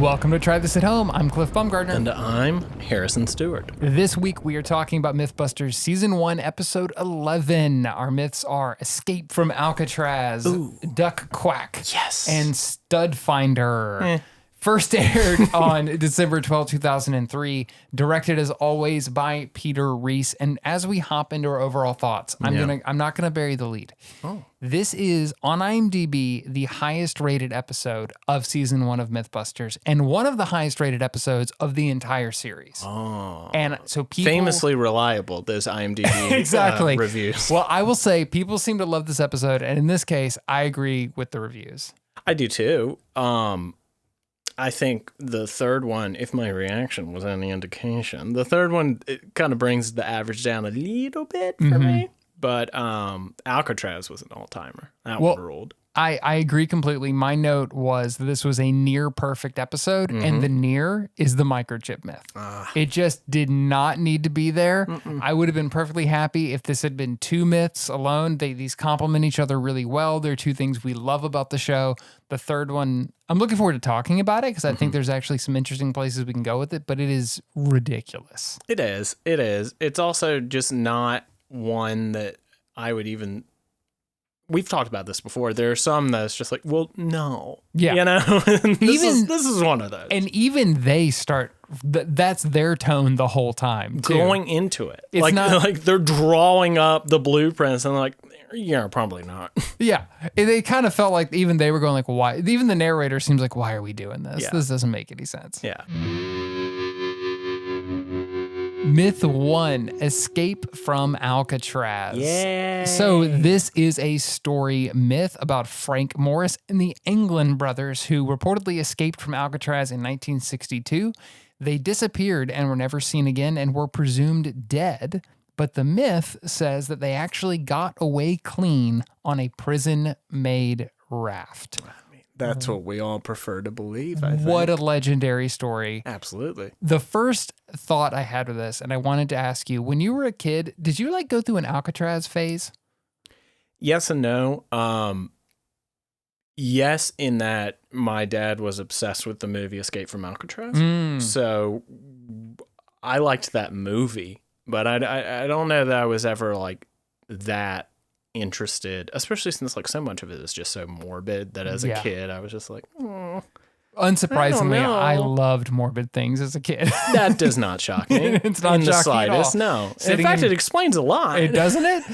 Welcome to Try This at Home. I'm Cliff Baumgartner. And I'm Harrison Stewart. This week we are talking about Mythbusters Season 1, Episode 11. Our myths are Escape from Alcatraz, Duck Quack, Yes, and Stud Finder. First aired on December 12, 2003. Directed as always by Peter Reese. And as we hop into our overall thoughts, I'm not gonna bury the lead. This is on IMDb the highest rated episode of Season 1 of Mythbusters and one of the highest rated episodes of the entire series. And so people famously reliable, those IMDb exactly reviews. Well, I will say people seem to love this episode, and in this case, I agree with the reviews. I do too. I think the third one, if my reaction was any indication, the third one, it kind of brings the average down a little bit for me. But Alcatraz was an all-timer. That one ruled. I agree completely. My note was that this was a near perfect episode, and the near is the microchip myth. It just did not need to be there. I would have been perfectly happy if this had been two myths alone. These complement each other really well. They're two things we love about the show. The third one, I'm looking forward to talking about it because I think there's actually some interesting places we can go with it, but it is ridiculous. It is. It is. It's also just not one that I would even... We've talked about this before. There are some that's just like, well, no. Yeah. You know? This is one of those. And even they start, that's their tone the whole time, too. Going into it. It's not, like they're drawing up the blueprints and they're like, yeah, probably not. Yeah. They kind of felt like even they were going like, why? Even the narrator seems like, why are we doing this? Yeah. This doesn't make any sense. Yeah. Myth 1, Escape from Alcatraz. Yeah. So this is a story myth about Frank Morris and the England brothers who reportedly escaped from Alcatraz in 1962. They disappeared and were never seen again and were presumed dead. But the myth says that they actually got away clean on a prison-made raft. That's what we all prefer to believe, I think. What a legendary story. Absolutely. The first thought I had with this, and I wanted to ask you, when you were a kid, did you go through an Alcatraz phase? Yes and no. Yes, in that my dad was obsessed with the movie Escape from Alcatraz. So I liked that movie, but I don't know that I was ever that interested, especially since so much of it is just so morbid that as a kid I was just like, Unsurprisingly, I loved morbid things as a kid. That does not shock me. It's not in the shocking slightest. at all. No. In fact, it explains a lot. It doesn't it?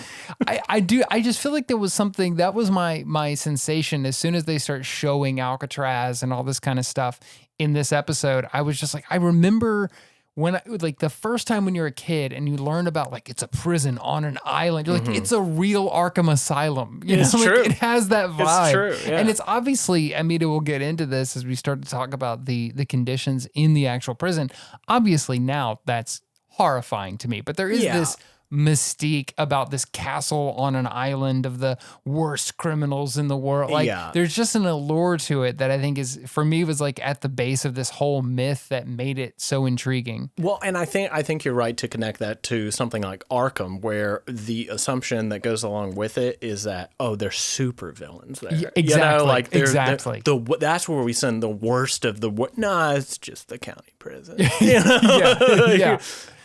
I just feel like there was something that was my sensation as soon as they start showing Alcatraz and all this kind of stuff in this episode. I was just like, I remember when the first time when you're a kid and you learn about it's a prison on an island, you're like, it's a real Arkham Asylum. It's true. It has that vibe. It's true. Yeah. And it's obviously, I mean, we'll get into this as we start to talk about the conditions in the actual prison. Obviously now that's horrifying to me, but there is this mystique about this castle on an island of the worst criminals in the world. There's just an allure to it that I think is, for me, was at the base of this whole myth that made it so intriguing. Well, and I think you're right to connect that to something like Arkham, where the assumption that goes along with it is that, there's super villains there. Yeah, exactly. Exactly. That's where we send the worst of the worst. No, it's just the county prison. Yeah.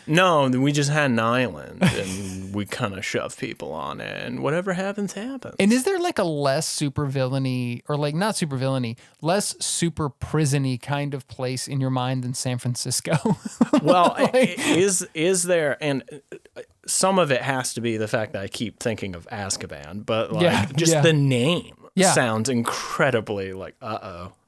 No, we just had an island and we kind of shove people on it, and whatever happens, happens. And is there a less super villainy, or not super villainy, less super prison-y kind of place in your mind than San Francisco? Well, is there, and some of it has to be the fact that I keep thinking of Azkaban, but the name sounds incredibly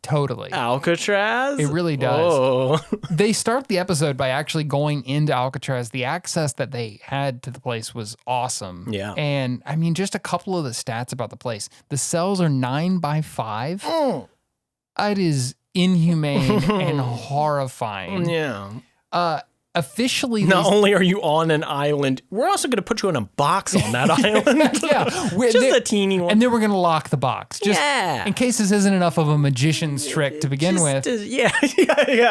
Totally. Alcatraz? It really does. Oh. They start the episode by actually going into Alcatraz. The access that they had to the place was awesome. Yeah. And I mean, just a couple of the stats about the place. The cells are 9x5. It is inhumane and horrifying. Yeah. Officially, not only are you on an island, we're also going to put you in a box on that island. Just a teeny one. And then we're going to lock the box. Just in case this isn't enough of a magician's trick to begin with. Yeah,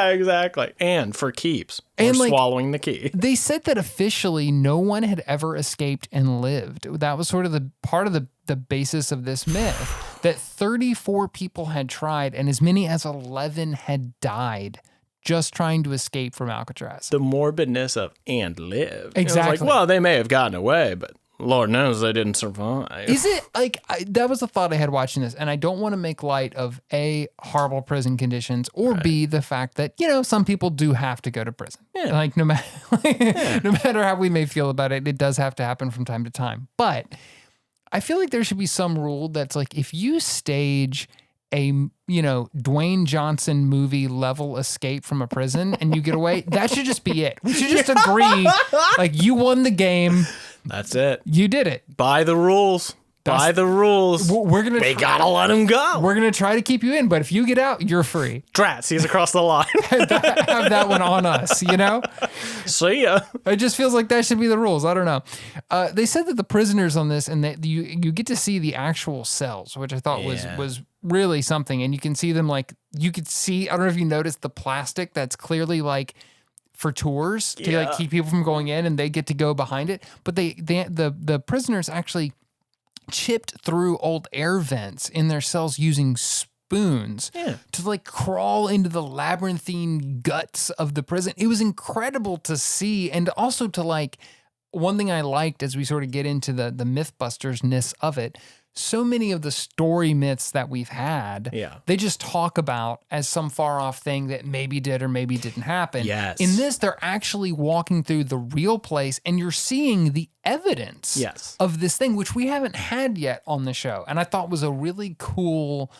exactly. And for keeps. Or swallowing the key. They said that officially no one had ever escaped and lived. That was sort of the part of the basis of this myth. that 34 people had tried and as many as 11 had died just trying to escape from Alcatraz. The morbidness of and live. Exactly. It's like, well, they may have gotten away, but Lord knows they didn't survive. Is it like that was the thought I had watching this, and I don't want to make light of A, horrible prison conditions, or B, the fact that, you know, some people do have to go to prison. Yeah. Like no matter no matter how we may feel about it, it does have to happen from time to time. But I feel like there should be some rule that's like if you stage a, you know, Dwayne Johnson movie level escape from a prison and you get away, that should just be it. We should just agree, like you won the game. That's it. You did it. By the rules. By the rules. We're gonna. They gotta let him go. We're gonna try to keep you in, but if you get out, you're free. Drats, he's across the line. Have that one on us, you know? See ya. It just feels like that should be the rules. I don't know. They said that the prisoners on this, and that you get to see the actual cells, which I thought was really something. And you can see them like, you could see, I don't know if you noticed the plastic that's clearly like for tours to like keep people from going in, and they get to go behind it. But the prisoners actually chipped through old air vents in their cells using spoons to like crawl into the labyrinthine guts of the prison. It was incredible to see, and also to like, one thing I liked as we sort of get into the Mythbusters-ness of it, so many of the story myths that we've had, they just talk about as some far off thing that maybe did or maybe didn't happen. Yes. In this, they're actually walking through the real place, and you're seeing the evidence of this thing, which we haven't had yet on the show. And I thought was a really cool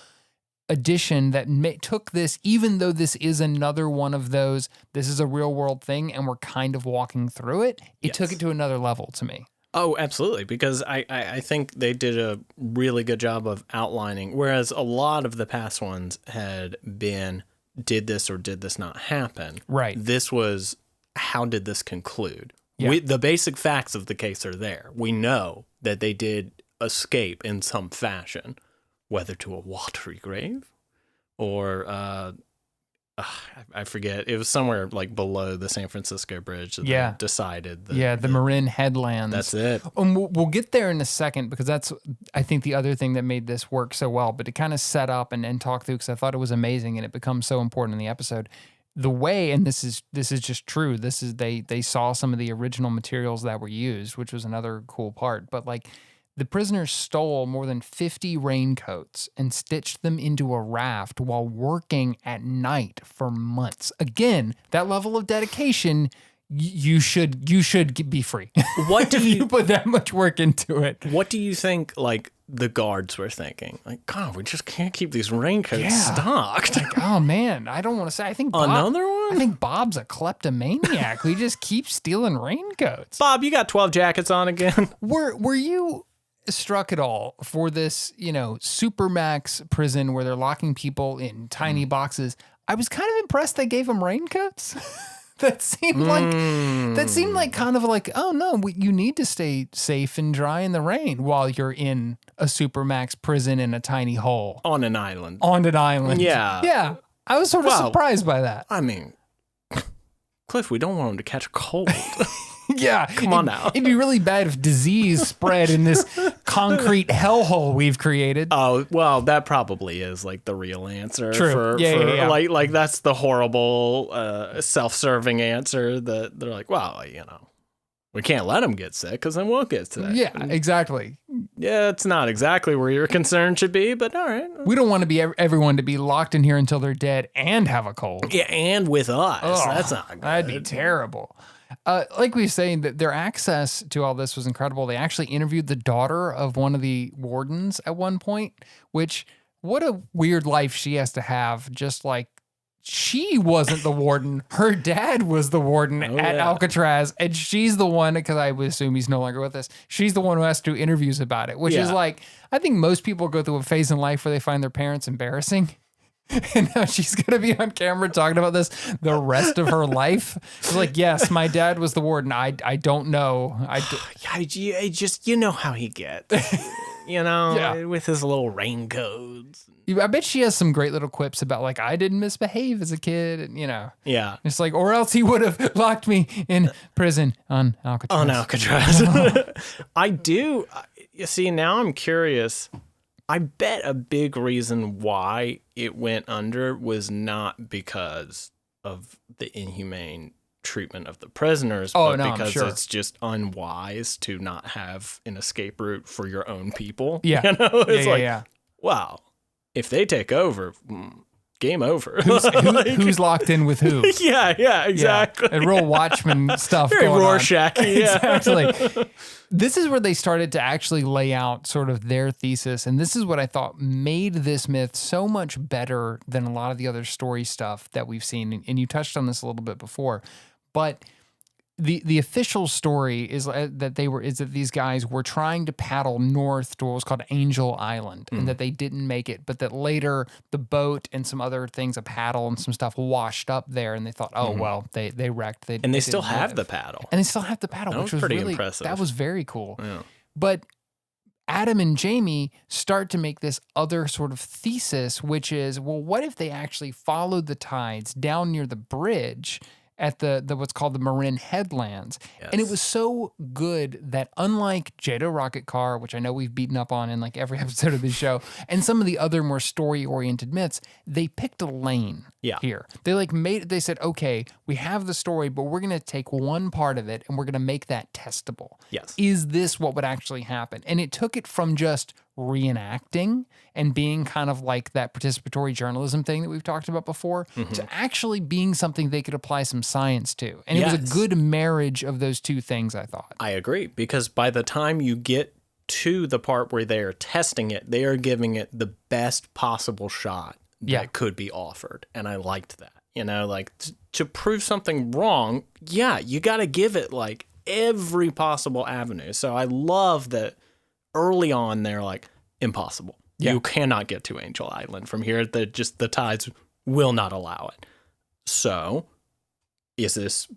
addition that took this, even though this is another one of those, this is a real world thing and we're kind of walking through it. It took it to another level to me. Oh, absolutely. Because I think they did a really good job of outlining, whereas a lot of the past ones had been, did this or did this not happen? Right. This was, how did this conclude? The basic facts of the case are there. We know that they did escape in some fashion, whether to a watery grave or I forget. It was somewhere like below the San Francisco Bridge that they decided. The Marin Headlands. That's it. And we'll get there in a second, because that's, I think, the other thing that made this work so well. But to kind of set up and talk through, because I thought it was amazing and it becomes so important in the episode. The way, and this is just true, this is they saw some of the original materials that were used, which was another cool part. But like, the prisoners stole more than 50 raincoats and stitched them into a raft while working at night for months. Again, that level of dedication, you should be free. What do you put that much work into it? What do you think, like, the guards were thinking? Like, God, we just can't keep these raincoats stocked. Like, oh man, I don't want to say. I think another one. I think Bob's a kleptomaniac. We just keep stealing raincoats. Bob, you got 12 jackets on again. Were you struck at all for this, you know, supermax prison where they're locking people in tiny boxes? I was kind of impressed they gave them raincoats. That seemed like kind of like, oh no, you need to stay safe and dry in the rain while you're in a supermax prison in a tiny hole on an island. Yeah. I was sort of surprised by that. I mean, Cliff, we don't want them to catch a cold. Yeah. Come on now. It'd be really bad if disease spread in this concrete hellhole we've created. Oh, well, that probably is like the real answer. True. Like that's the horrible self-serving answer that they're like, well, you know, we can't let them get sick because then we'll get sick. Yeah, exactly. Yeah, it's not exactly where your concern should be, but all right. We don't want to be everyone to be locked in here until they're dead and have a cold. Yeah, and with us. That's not good. That'd be terrible. Like we were saying, that their access to all this was incredible. They actually interviewed the daughter of one of the wardens at one point, which, what a weird life she has to have. Just like, she wasn't the warden. Her dad was the warden at Alcatraz. And she's the one, because I would assume he's no longer with us, she's the one who has to do interviews about it, which is like, I think most people go through a phase in life where they find their parents embarrassing. And now she's going to be on camera talking about this the rest of her life. It's like, yes, my dad was the warden. I don't know. You know how he gets, you know, with his little raincoats. I bet she has some great little quips about like, I didn't misbehave as a kid. And, you know, it's like, or else he would have locked me in prison on Alcatraz. I do. You see, now I'm curious. I bet a big reason why it went under was not because of the inhumane treatment of the prisoners, but because it's just unwise to not have an escape route for your own people. Yeah. It's wow, if they take over, game over. Who's locked in with who? Yeah, exactly. And real Watchmen stuff. Very going Rorschach. On. Exactly. This is where they started to actually lay out sort of their thesis, and this is what I thought made this myth so much better than a lot of the other story stuff that we've seen. And you touched on this a little bit before, but the official story is that these guys were trying to paddle north to what was called Angel Island, and that they didn't make it, but that later the boat and some other things, a paddle and some stuff, washed up there, and they thought, well, they wrecked. And they still have the paddle. And they still have the paddle, which was pretty really impressive. That was very cool. Yeah. But Adam and Jamie start to make this other sort of thesis, which is, well, what if they actually followed the tides down near the bridge at the what's called the Marin Headlands. Yes. And it was so good that unlike Jado Rocket Car, which I know we've beaten up on in like every episode of this show, and some of the other more story-oriented myths, they picked a lane here. They said, okay, we have the story, but we're going to take one part of it and we're going to make that testable. Yes. Is this what would actually happen? And it took it from just reenacting and being kind of like that participatory journalism thing that we've talked about before to actually being something they could apply some science to. And it was a good marriage of those two things, I thought. I agree, because by the time you get to the part where they are testing it, they are giving it the best possible shot that could be offered. And I liked that. You know, like to prove something wrong, you got to give it like every possible avenue. So I love that early on they're like, impossible. You cannot get to Angel Island from here. The tides will not allow it. So is this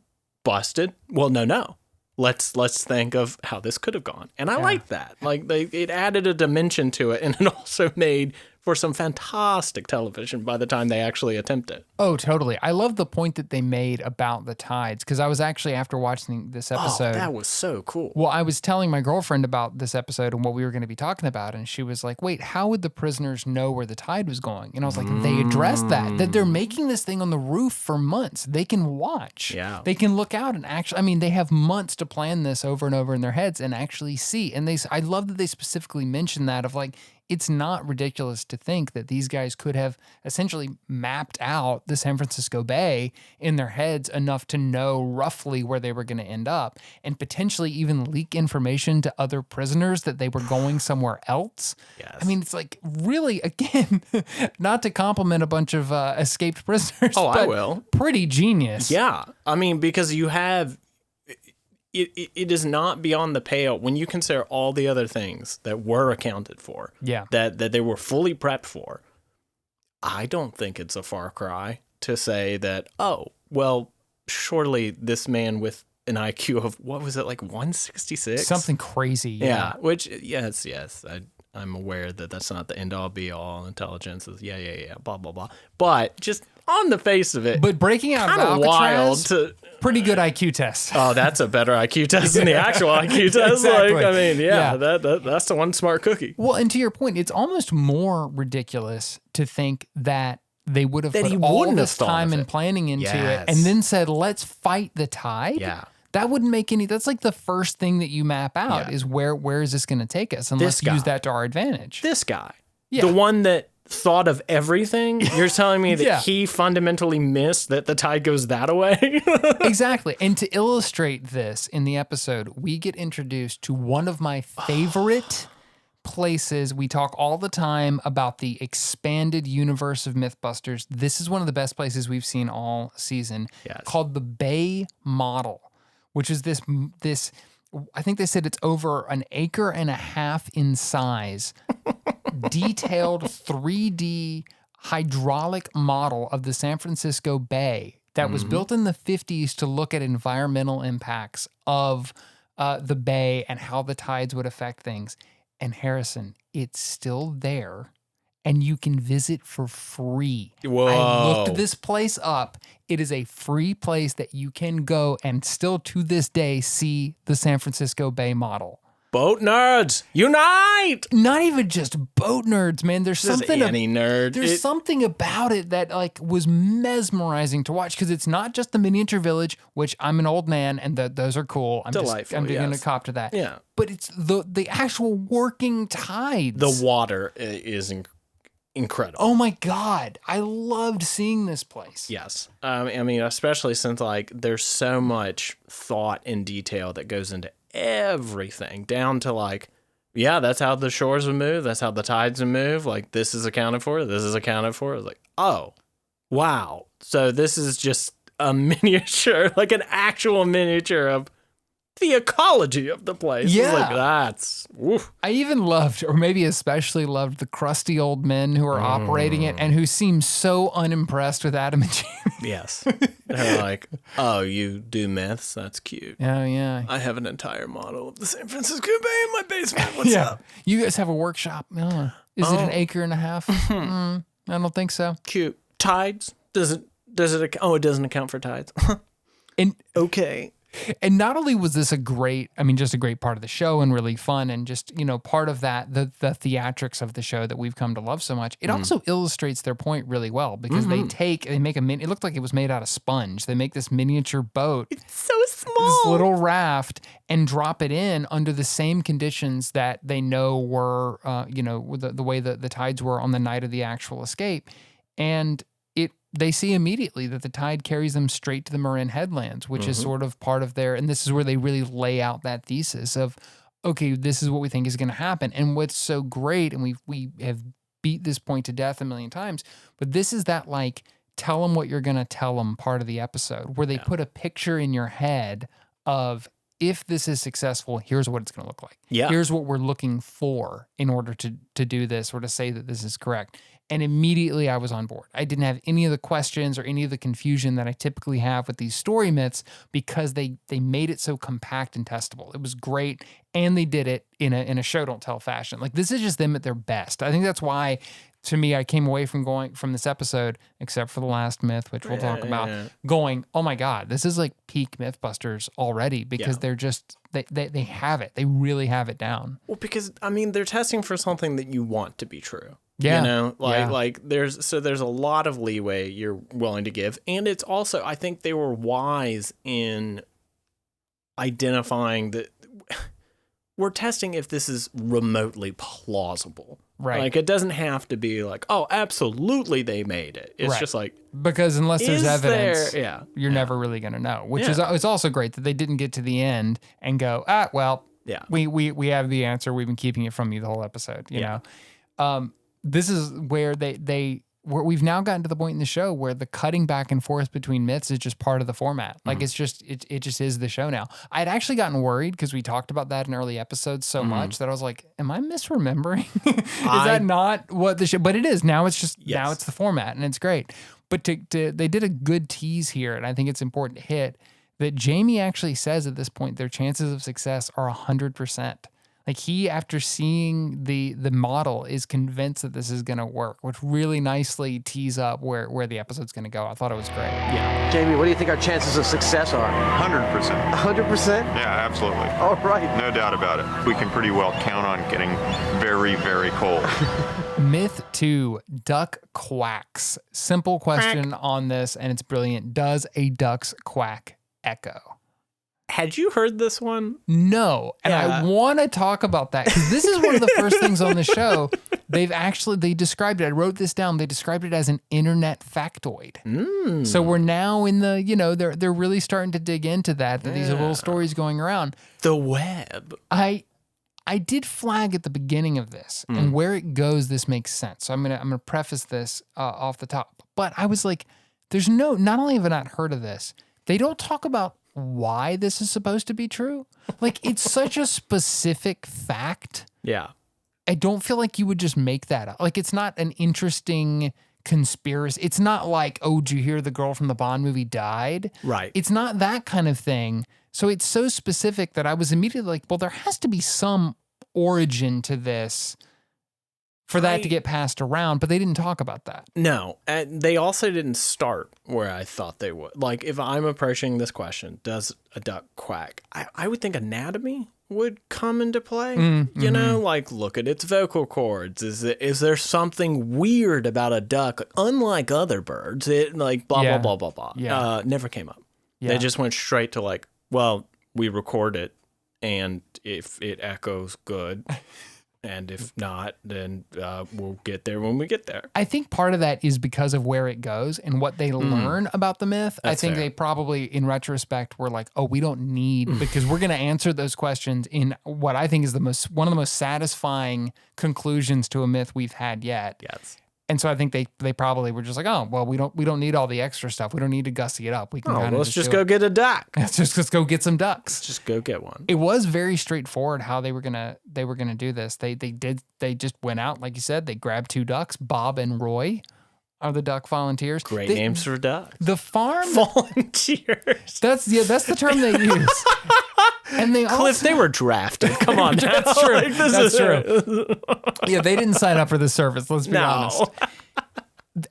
busted? Well, no. Let's think of how this could have gone. And I like that. Like it added a dimension to it, and it also made for some fantastic television by the time they actually attempt it. Oh, totally. I love the point that they made about the tides, because I was actually, after watching this episode... Oh, that was so cool. Well, I was telling my girlfriend about this episode and what we were going to be talking about, and she was like, wait, how would the prisoners know where the tide was going? And I was like, they addressed that they're making this thing on the roof for months. They can watch. Yeah. They can look out and actually... I mean, they have months to plan this over and over in their heads and actually see. And I love that they specifically mentioned that of like, it's not ridiculous to think that these guys could have essentially mapped out the San Francisco Bay in their heads enough to know roughly where they were going to end up, and potentially even leak information to other prisoners that they were going somewhere else. Yes. I mean, it's like really, again, not to compliment a bunch of escaped prisoners. Oh, but I will. Pretty genius. Yeah. I mean, because you have... It is not beyond the pale when you consider all the other things that were accounted for. Yeah. That they were fully prepped for. I don't think it's a far cry to say that, oh, well, surely this man with an IQ of, what was it, like 166? Something crazy. Yeah. Which, yes. I'm aware that that's not the end all be all. Intelligence is, blah, blah, blah. But just on the face of it. But breaking out of Alcatraz, wild to... pretty good IQ test. Oh, that's a better IQ test than the actual IQ test. Exactly. Like, I mean, that's the one smart cookie. Well, and to your point, it's almost more ridiculous to think that they would have put all this time and planning into it and then said, let's fight the tide. Yeah. That wouldn't make any... That's like the first thing that you map out is where is this going to take us? And let's use that to our advantage. This guy. Yeah. The one that thought of everything. You're telling me that he fundamentally missed that the tide goes that way? Exactly. And to illustrate this in the episode, we get introduced to one of my favorite places. We talk all the time about the expanded universe of Mythbusters. This is one of the best places we've seen all season, called the Bay Model, which is this, I think they said it's over an acre and a half in size, detailed 3D hydraulic model of the San Francisco Bay that was built in the 50s to look at environmental impacts of the bay and how the tides would affect things. And Harrison, it's still there, and you can visit for free. Whoa. I looked this place up. It is a free place that you can go and still to this day see the San Francisco Bay Model. Boat nerds, unite! Not even just boat nerds, man. There's something any nerd. There's something about it that like was mesmerizing to watch because it's not just the miniature village, which I'm an old man and those are cool. I'm delightful. going to cop to that. Yeah, but it's the actual working tides. The water is incredible. Oh my God, I loved seeing this place. Yes, I mean, especially since like there's so much thought and detail that goes into everything, down to like, yeah, that's how the shores would move, that's how the tides would move, like this is accounted for, this is accounted for. Like, oh wow, so this is just a miniature, like an actual miniature of the ecology of the place. Yeah, like that's woof. I even loved, or maybe especially loved, the crusty old men who are operating it and who seem so unimpressed with Adam and Jamie. Yes, they're like, oh, you do myths, that's cute. Oh yeah, I have an entire model of the San Francisco Bay in my basement. What's up? You guys have a workshop? Is it an acre and a half? I don't think so. Cute. Tides? Does it? It doesn't account for tides. And okay. And not only was this just a great part of the show and really fun and just, part of that, the theatrics of the show that we've come to love so much, it also illustrates their point really well because they make it looked like it was made out of sponge. They make this miniature boat. It's so small. This little raft and drop it in under the same conditions that they know were, the way that the tides were on the night of the actual escape. And they see immediately that the tide carries them straight to the Marin headlands, which is sort of part of and this is where they really lay out that thesis of, okay, this is what we think is going to happen. And what's so great, and we have beat this point to death a million times, but this is that like, tell them what you're going to tell them part of the episode where they put a picture in your head of, if this is successful, here's what it's going to look like. Yeah. Here's what we're looking for in order to do this or to say that this is correct. And immediately I was on board. I didn't have any of the questions or any of the confusion that I typically have with these story myths because they made it so compact and testable. It was great, and they did it in a show don't tell fashion. Like, this is just them at their best. I think that's why, to me, I came away from this episode, except for the last myth, which we'll talk about, going, oh my God, this is like peak Mythbusters already because they're just they have it. They really have it down. Well, because I mean, they're testing for something that you want to be true. Yeah. Like there's a lot of leeway you're willing to give. And it's also, I think they were wise in identifying that we're testing if this is remotely plausible. Right. Like, it doesn't have to be like, oh, absolutely they made it. It's just like, because unless there's evidence, you're never really going to know, which is, it's also great that they didn't get to the end and go, we have the answer. We've been keeping it from you the whole episode, you know? This is where we've now gotten to the point in the show where the cutting back and forth between myths is just part of the format. Like, it's just, it just is the show now. I'd actually gotten worried because we talked about that in early episodes so much that I was like, am I misremembering? Is that not what the show, but it is now. It's just, now it's the format and it's great. But they did a good tease here. And I think it's important to hit that Jamie actually says at this point, their chances of success are 100%. Like, he, after seeing the model, is convinced that this is going to work, which really nicely tees up where the episode's going to go. I thought it was great. Yeah. Jamie, what do you think our chances of success are? 100%. 100%? Yeah, absolutely. All right. No doubt about it. We can pretty well count on getting very, very cold. Myth 2, duck quacks. Simple question on this, and it's brilliant. Does a duck's quack echo? Had you heard this one? No. And I want to talk about that because this is one of the first things on the show. They described it. I wrote this down. They described it as an internet factoid. So we're now in the, they're really starting to dig into that these are little stories going around. The web. I did flag at the beginning of this, and where it goes, this makes sense. So I'm gonna preface this off the top. But I was like, not only have I not heard of this, they don't talk about why this is supposed to be true. Like, it's such a specific fact. Yeah. I don't feel like you would just make that up. Like, it's not an interesting conspiracy. It's not like, oh, did you hear the girl from the Bond movie died? Right. It's not that kind of thing. So it's so specific that I was immediately like, well, there has to be some origin to this for that to get passed around, but they didn't talk about that. No, and they also didn't start where I thought they would. Like, if I'm approaching this question, does a duck quack? I would think anatomy would come into play. You know, like look at its vocal cords. Is there something weird about a duck, unlike other birds? It like blah Yeah. blah blah blah blah. Yeah. Never came up. Yeah. They just went straight to like, well, we record it, and if it echoes, good. And if not, then we'll get there when we get there. I think part of that is because of where it goes and what they learn about the myth. I think fair. they probably, in retrospect, were like, "Oh, we don't need," because we're going to answer those questions in what I think is one of the most satisfying conclusions to a myth we've had yet. Yes. And so I think they probably were just like, "Oh, well, we don't need all the extra stuff. We don't need to gussy it up. We can kind of Let's just do go it. get a duck. Let's go get some ducks." Just go get one. It was very straightforward how they were gonna do this. They just went out, like you said, they grabbed 2 ducks. Bob and Roy are the duck volunteers. Great They- names for ducks. The farm Volunteers. that's the term they use. And they Cliff, also, they were drafted. Come on, That's now. true. Like, this That's is true. Yeah, they didn't sign up for the service, let's be honest.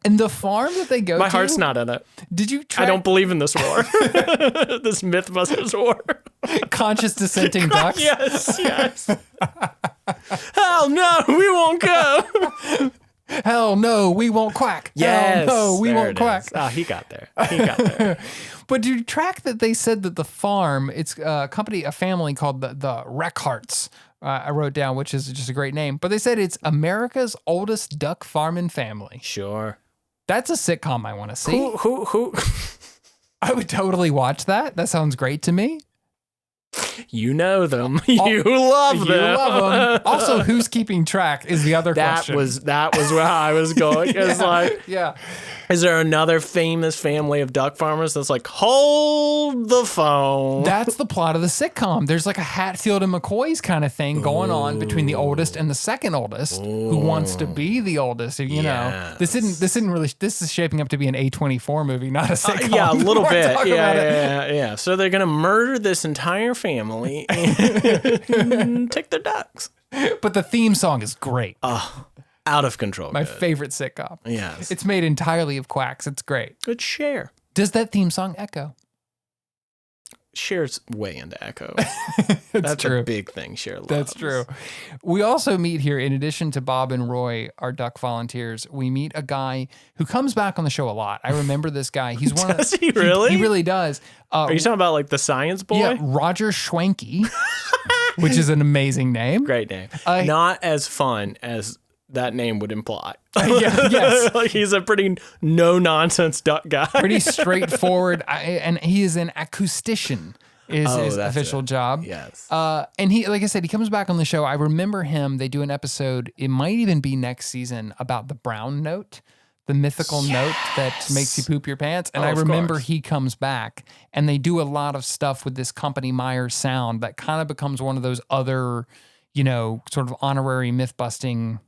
And the farm that they go My to, heart's not in it. did you I track don't believe in this war. This Mythbusters war. conscious dissenting ducks? Yes, yes. Hell no, we won't go. Hell no, we won't quack. Yes. Hell no, we there won't it quack. is. Oh, he got there. He got there. But do you track that they said that the farm, it's a family called the Reckharts, I wrote down, which is just a great name. But they said it's America's oldest duck farming family. Sure. That's a sitcom I want to see. Who? I would totally watch that. That sounds great to me. You know them. You love them. You love them. Also, who's keeping track is the other That question. was where I was going. It's like, yeah. is there another famous family of duck farmers that's like, hold the phone? That's the plot of the sitcom. There's like a Hatfield and McCoy's kind of thing going on between the oldest and the second oldest, who wants to be the oldest. You know, this is shaping up to be an A24 movie, not a sitcom. Yeah, a little We're bit. talking about it. Yeah. So they're gonna murder this entire family and take their ducks. But the theme song is great. Out of control. My good. favorite sitcom. Yes. It's made entirely of quacks. It's great. Good Cher. Does that theme song echo? Cher's way into echo. That's true. a big thing Cher loves. That's true. We also meet here, in addition to Bob and Roy, our duck volunteers, we meet a guy who comes back on the show a lot. I remember this guy. He's one Does of he really? He really does. Are you talking about like the science boy? Yeah, Roger Schwenke, which is an amazing name. Great name. Not as fun as that name would imply. Yes. Like he's a pretty no-nonsense duck guy. Pretty straightforward. And he is an acoustician. Is his that's official it. job. Yes. And he, like I said, he comes back on the show. I remember him. They do an episode, it might even be next season, about the brown note, the mythical note that makes you poop your pants. And I of remember course. he comes back, and they do a lot of stuff with this Company Myers sound that kind of becomes one of those other, sort of honorary myth busting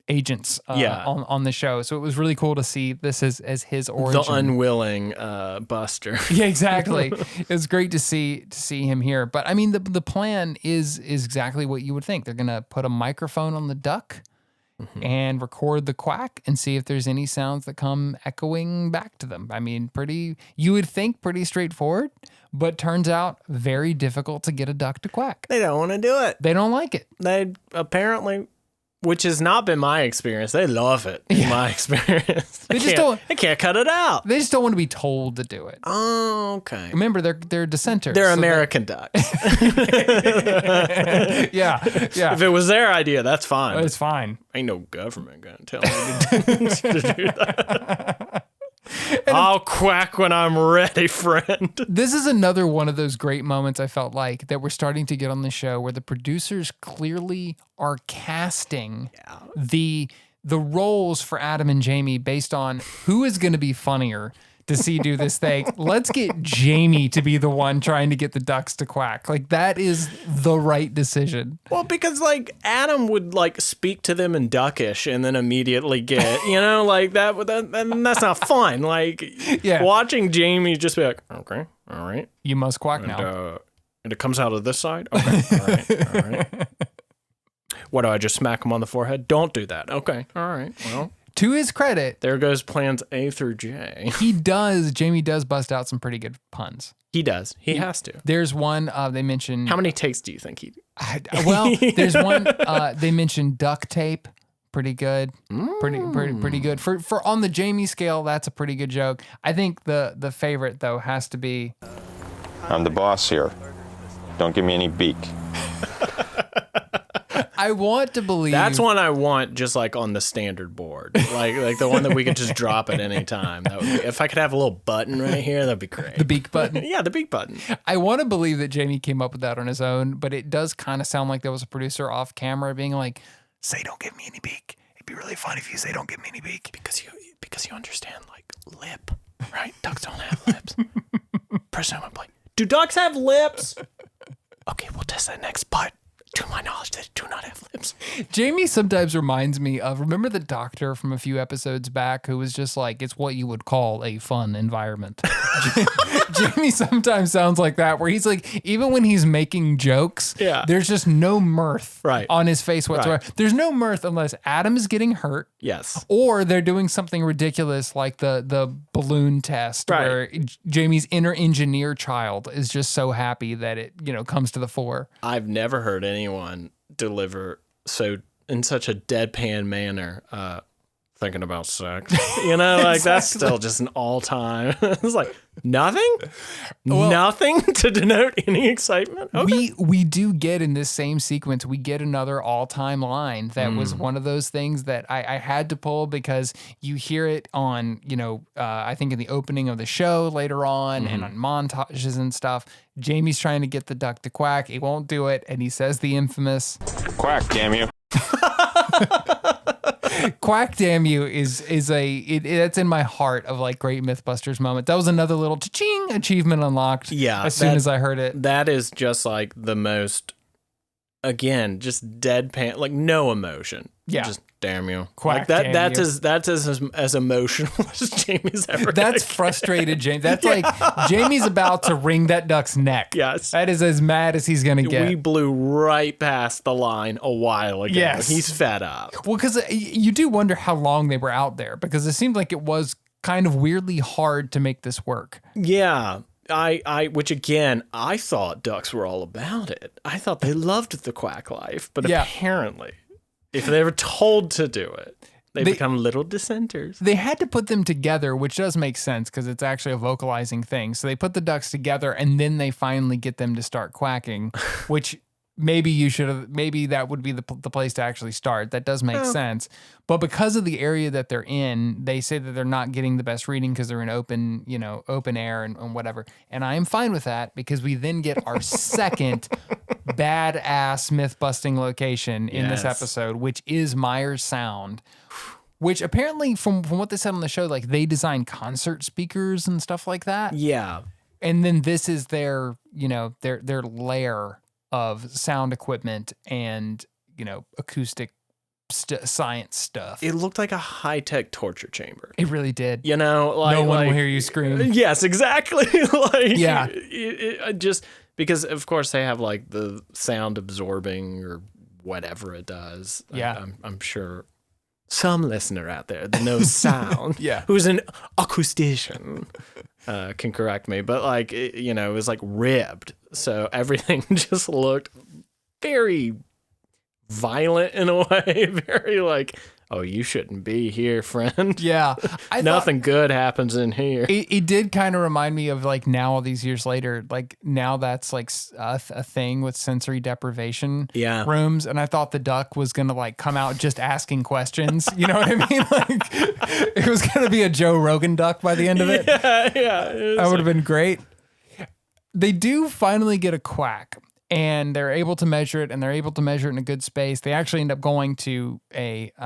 agents on the show. So it was really cool to see this as his origin. The unwilling buster. Yeah, exactly. It was great to see him here. But I mean, the plan is exactly what you would think. They're gonna put a microphone on the duck and record the quack and see if there's any sounds that come echoing back to them. I mean, you would think pretty straightforward, but turns out very difficult to get a duck to quack. They don't want to do it. They don't like it. They apparently, which has not been my experience. They love it in my experience. They just don't. They can't cut it out. They just don't want to be told to do it. Oh, okay. Remember, they're dissenters. They're so American ducks. yeah. If it was their idea, that's fine. It's fine. Ain't no government gonna tell me to do that. I'll quack when I'm ready, friend. This is another one of those great moments I felt like that we're starting to get on the show where the producers clearly are casting the roles for Adam and Jamie based on who is going to be funnier to see do this thing. Let's get Jamie to be the one trying to get the ducks to quack. Like, that is the right decision. Well, because like Adam would like speak to them in duckish and then immediately get, like that, and that's not fun. Like watching Jamie just be like, okay, all right. You must quack now. And it comes out of this side? Okay, all right. What, do I just smack him on the forehead? Don't do that. Okay, all right, well. To his credit, there goes plans A through J. Jamie does bust out some pretty good puns. He does. He has to. There's one they mentioned. How many takes do you think Well, there's one, they mentioned duct tape. Pretty good. Pretty good. For on the Jamie scale, that's a pretty good joke. I think the favorite, though, has to be... I'm the boss here. Don't give me any beak. I want to believe... That's one I want just like on the standard board. Like the one that we could just drop at any time. That would be, if I could have a little button right here, that'd be great. The beak button? Yeah, the beak button. I want to believe that Jamie came up with that on his own, but it does kind of sound like there was a producer off camera being like, say don't give me any beak. It'd be really fun if you say don't give me any beak. Because you understand, like, lip, right? Ducks don't have lips. Presumably. Do ducks have lips? Okay, we'll test that next, but to my knowledge, they do not have lips. Jamie sometimes reminds me of, remember the doctor from a few episodes back who was just like, it's what you would call a fun environment. Jamie sometimes sounds like that, where he's like, even when he's making jokes, there's just no mirth on his face whatsoever. Right. There's no mirth unless Adam is getting hurt. Yes. Or they're doing something ridiculous like the balloon test, where Jamie's inner engineer child is just so happy that it, comes to the fore. I've never heard anyone deliver in such a deadpan manner, thinking about sex. Like that's still just an all-time. It's like nothing to denote any excitement. Okay. We do get in this same sequence, we get another all-time line that was one of those things that I had to pull, because you hear it on, I think in the opening of the show later on, and on montages and stuff. Jamie's trying to get the duck to quack. He won't do it, and he says the infamous Quack, damn you. Quack, damn you that's in my heart of like great Mythbusters moment. That was another little cha-ching achievement unlocked. Yeah, as soon as I heard it. That is just like the most, again, just deadpan, like no emotion. Yeah, just damn you. Quack, like that's as emotional as Jamie's ever. That's frustrated Jamie. That's like Jamie's about to wring that duck's neck. Yes, that is as mad as he's gonna get. We blew right past the line a while ago. Yes, he's fed up. Well, because you do wonder how long they were out there, because it seemed like it was kind of weirdly hard to make this work. Yeah. Which again, I thought ducks were all about it. I thought they loved the quack life, but apparently, if they were told to do it, they become little dissenters. They had to put them together, which does make sense because it's actually a vocalizing thing. So they put the ducks together, and then they finally get them to start quacking, which maybe that would be the place to actually start. That does make sense. But because of the area that they're in, they say that they're not getting the best reading because they're in open air and whatever. And I am fine with that, because we then get our second badass myth busting location in this episode, which is Myers Sound. Which apparently, from what they said on the show, like they design concert speakers and stuff like that. Yeah. And then this is their lair of sound equipment and, acoustic science stuff. It looked like a high-tech torture chamber. It really did. Like, no one will hear you scream. Yes, exactly. Just because, of course, they have like the sound absorbing or whatever it does. Yeah. I'm sure some listener out there that knows sound, who's an acoustician, can correct me. But like, it was like ribbed. So everything just looked very violent in a way. Very like, oh, you shouldn't be here, friend. Yeah. Nothing good happens in here. It did kind of remind me of like now all these years later, like now that's like a thing with sensory deprivation rooms. And I thought the duck was going to like come out just asking questions. You know what I mean? Like it was going to be a Joe Rogan duck by the end of it. Yeah. That would have been great. They do finally get a quack, and they're able to measure it, and they're able to measure it in a good space. They actually end up going to an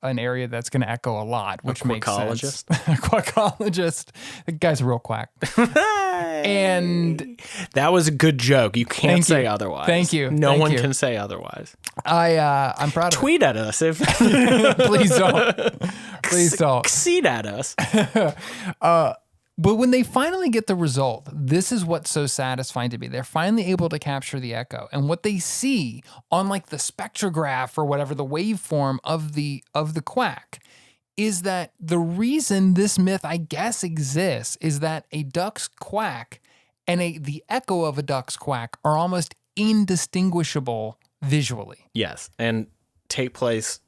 area that's going to echo a lot, which makes sense. A quackologist. The guy's a real quack. And that was a good joke. You can't say otherwise. Thank you. No one can say otherwise. I'm proud of it. Tweet at us if please don't. Please don't. Exceed at us. But when they finally get the result, this is what's so satisfying to me. They're finally able to capture the echo. And what they see on like the spectrograph or whatever, the waveform of the quack, is that the reason this myth, I guess, exists is that a duck's quack and the echo of a duck's quack are almost indistinguishable visually. Yes, and take place,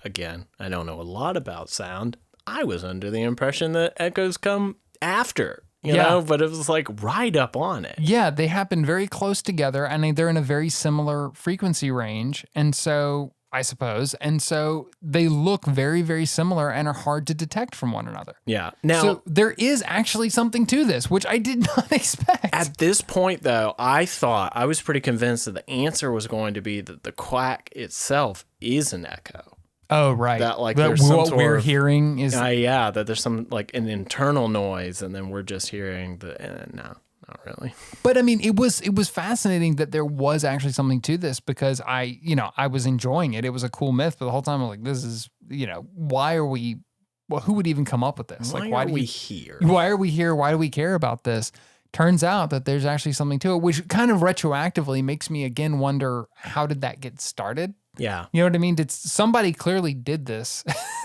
again, I don't know a lot about sound. I was under the impression that echoes come after, you know, but it was like right up on it. Yeah, they happen very close together, and they're in a very similar frequency range. And so, I suppose, and so they look very, very similar and are hard to detect from one another. Yeah. Now, so there is actually something to this, which I did not expect. At this point, though, I was pretty convinced that the answer was going to be that the quack itself is an echo. Oh, right. That like that there's some what sort we're of, hearing is that there's some like an internal noise, and then we're just hearing the no, not really. But I mean, it was fascinating that there was actually something to this, because I was enjoying it. It was a cool myth, but the whole time I'm like, this is, why are we? Well, who would even come up with this? Why are we here? Why are we here? Why do we care about this? Turns out that there's actually something to it, which kind of retroactively makes me again wonder, how did that get started? Yeah. You know what I mean? Somebody clearly did this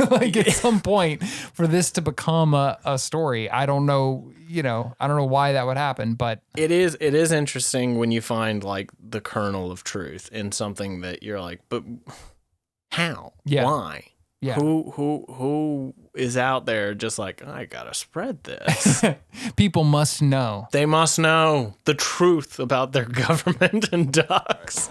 like at some point for this to become a story. I don't know, I don't know why that would happen, but it is interesting when you find like the kernel of truth in something that you're like, but how? Yeah. Why? Yeah. Who is out there just like, I gotta spread this? People must know. They must know the truth about their government and ducks.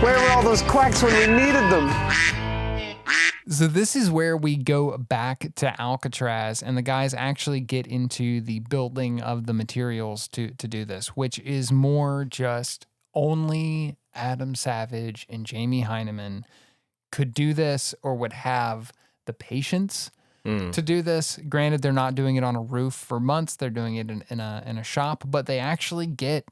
Where were all those quacks when we needed them? So this is where we go back to Alcatraz, and the guys actually get into the building of the materials to do this, which is more just only Adam Savage and Jamie Heineman could do this, or would have the patience to do this. Granted, they're not doing it on a roof for months; they're doing it in a shop, but they actually get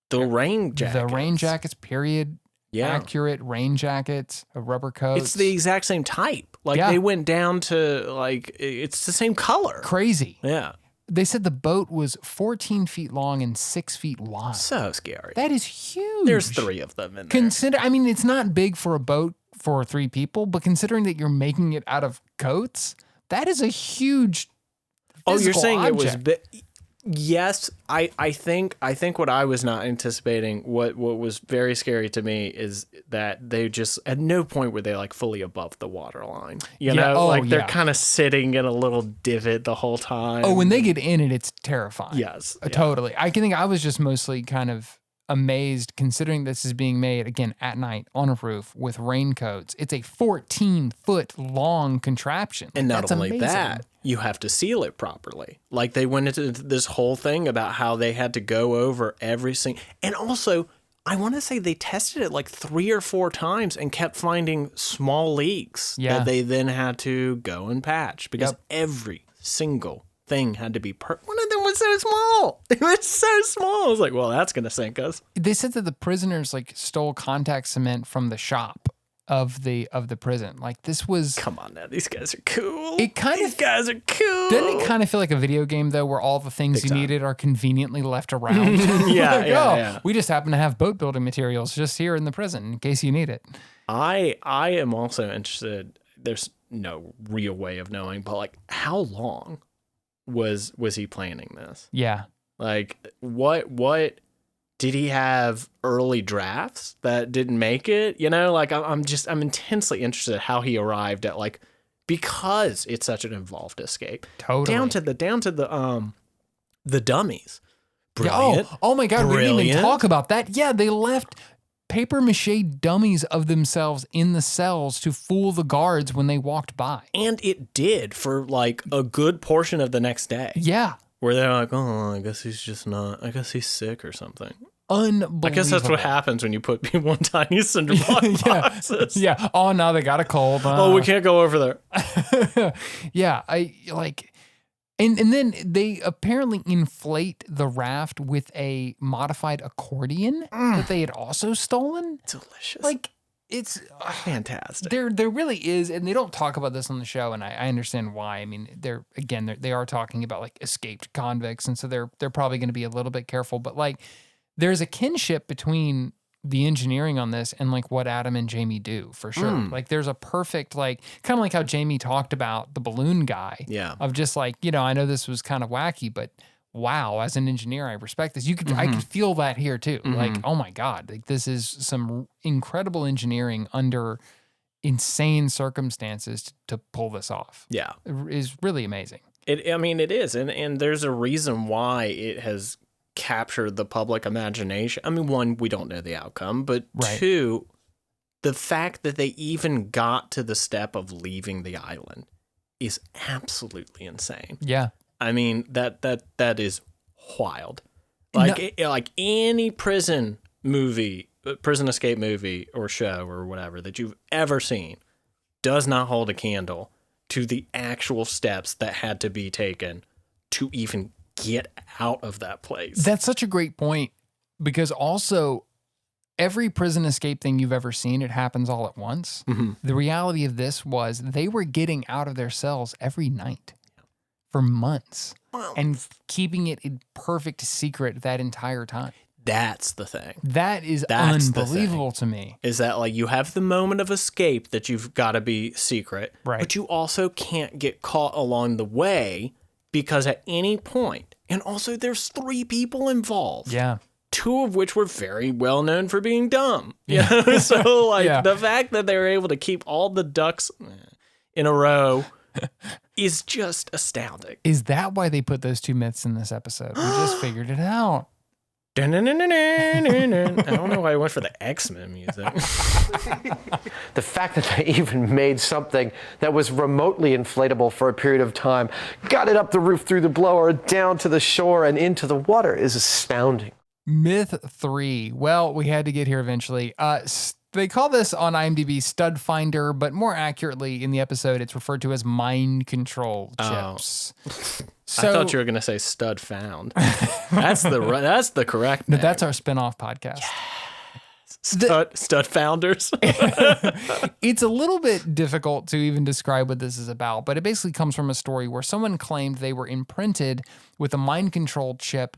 the rain jackets. The rain jackets, period. Yeah. Accurate rain jackets, rubber coats. It's the exact same type. Like they went down to like, it's the same color. Crazy. Yeah. They said the boat was 14 feet long and 6 feet wide. So scary. That is huge. There's 3 of them in there. I mean, it's not big for a boat for 3 people, but considering that you're making it out of coats, that is a huge you're saying object. It was big. Yes, I think what I was not anticipating, what was very scary to me, is that they just at no point were they like fully above the water line. You know, they're kind of sitting in a little divot the whole time. Oh, when they get in it, it's terrifying. Yes, totally. I think I was just mostly kind of amazed, considering this is being made again at night on a roof with raincoats. It's a 14-foot long contraption. And not That's only amazing. that, you have to seal it properly. Like they went into this whole thing about how they had to go over every single, and also I want to say they tested it like 3 or 4 times and kept finding small leaks that they then had to go and patch, because every single thing had to be one of them was so small. It was so small. I was like, well, that's gonna sink us. They said that the prisoners like stole contact cement from the shop of the prison. Like this was. Come on now, these guys are cool. These guys are cool. Doesn't it kind of feel like a video game though, where all the things you needed are conveniently left around? Yeah. We just happen to have boat building materials just here in the prison in case you need it. I am also interested. There's no real way of knowing, but like, how long was he planning this? Yeah. Like, what did he have early drafts that didn't make it? You know, like I'm intensely interested how he arrived at, like, because it's such an involved escape. Totally. Down to the dummies. Brilliant. Oh my God. Brilliant. We didn't even talk about that. Yeah. They left paper mache dummies of themselves in the cells to fool the guards when they walked by. And it did for like a good portion of the next day. Yeah. Where they're like, oh, I guess he's sick or something. Unbelievable. I guess that's what happens when you put people in tiny cinder block boxes. Yeah. Oh, no, they got a cold. Oh, we can't go over there. Yeah. And then they apparently inflate the raft with a modified accordion that they had also stolen. Delicious. Like, it's fantastic. There really is, and they don't talk about this on the show, and I understand why. I mean, they are talking about like escaped convicts, and so they're probably going to be a little bit careful. But like, there's a kinship between the engineering on this and like what Adam and Jamie do for sure. Like there's a perfect, like, kind of like how Jamie talked about the balloon guy. Yeah. Of just like, I know this was kind of wacky, but wow, as an engineer, I respect this. I could feel that here too. Like, oh my God, like this is some incredible engineering under insane circumstances to pull this off. Yeah. It is really amazing. It is. And there's a reason why it has captured the public imagination. I mean, one, we don't know the outcome, but two, the fact that they even got to the step of leaving the island is absolutely insane. Yeah. I mean, that is wild. Like any prison escape movie or show or whatever that you've ever seen does not hold a candle to the actual steps that had to be taken to even get out of that place. That's such a great point, because also every prison escape thing you've ever seen, it happens all at once. The reality of this was they were getting out of their cells every night for months and keeping it in perfect secret that entire time. That's the thing. That's unbelievable to me. Is that like you have the moment of escape that you've got to be secret, right? But you also can't get caught along the way, because at any point, and also there's 3 people involved. Yeah. 2 of which were very well known for being dumb. Yeah. So like the fact that they were able to keep all the ducks in a row is just astounding. Is that why they put those 2 myths in this episode? We just figured it out. I don't know why I went for the X-Men music. The fact that they even made something that was remotely inflatable for a period of time, got it up the roof through the blower, down to the shore and into the water is astounding. Myth 3. Well, we had to get here eventually. They call this on IMDb Stud Finder, but more accurately in the episode, it's referred to as mind control chips. So, I thought you were going to say Stud Found. That's the correct name. That's our spinoff podcast. Stud Founders. It's a little bit difficult to even describe what this is about, but it basically comes from a story where someone claimed they were imprinted with a mind control chip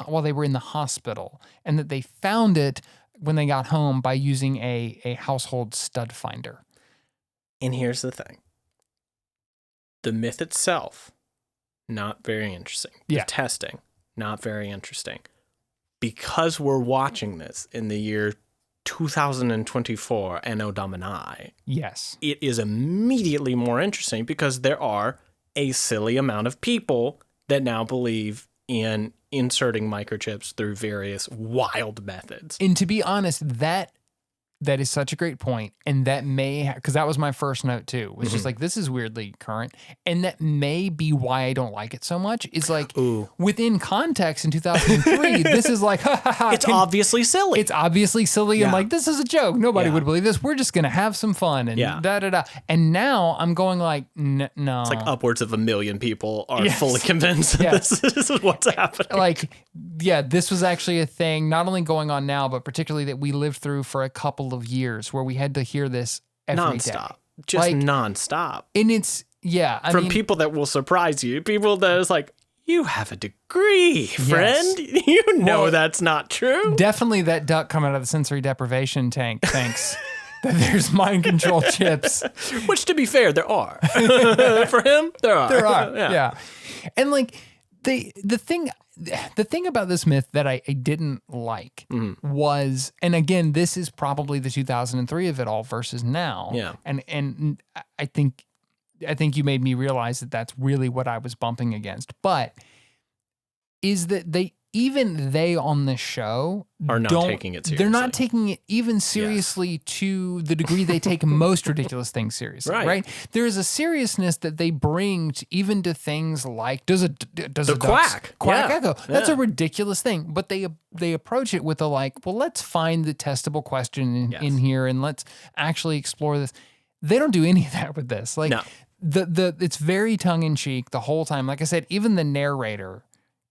while they were in the hospital, and that they found it when they got home by using a household stud finder. And here's the thing. The myth itself, not very interesting. The testing, not very interesting. Because we're watching this in the year 2024, Anno Domini. Yes. It is immediately more interesting because there are a silly amount of people that now believe in inserting microchips through various wild methods. And to be honest, that is such a great point. And that because that was my first note too, was just like, this is weirdly current. And that may be why I don't like it so much. Is like, within context in 2003, this is like, ha ha ha. It's obviously silly. It's obviously silly. And like, this is a joke. Nobody would believe this. We're just going to have some fun and da da da. And now I'm going like, no. It's like upwards of 1 million people are fully convinced that this is what's happening. Like, this was actually a thing, not only going on now, but particularly that we lived through for a couple of years where we had to hear this every day. Just nonstop. And it's, from people that will surprise you, people that is like, you have a degree, friend. Yes. You know that's not true. Definitely that duck coming out of the sensory deprivation tank thinks that there's mind control chips. Which, to be fair, there are. For him, there are. There are, yeah. And like, the thing about this myth that I didn't like was, and again, this is probably the 2003 of it all versus now. Yeah. And I think you made me realize that that's really what I was bumping against. But is that they on the show are not taking it seriously. They're not taking it even seriously to the degree they take most ridiculous things seriously, right? There is a seriousness that they bring even to things like does a quack echo. That's a ridiculous thing, but they approach it with well, let's find the testable question in here and let's actually explore this. They don't do any of that with this. Like it's very tongue in cheek the whole time. Like I said, even the narrator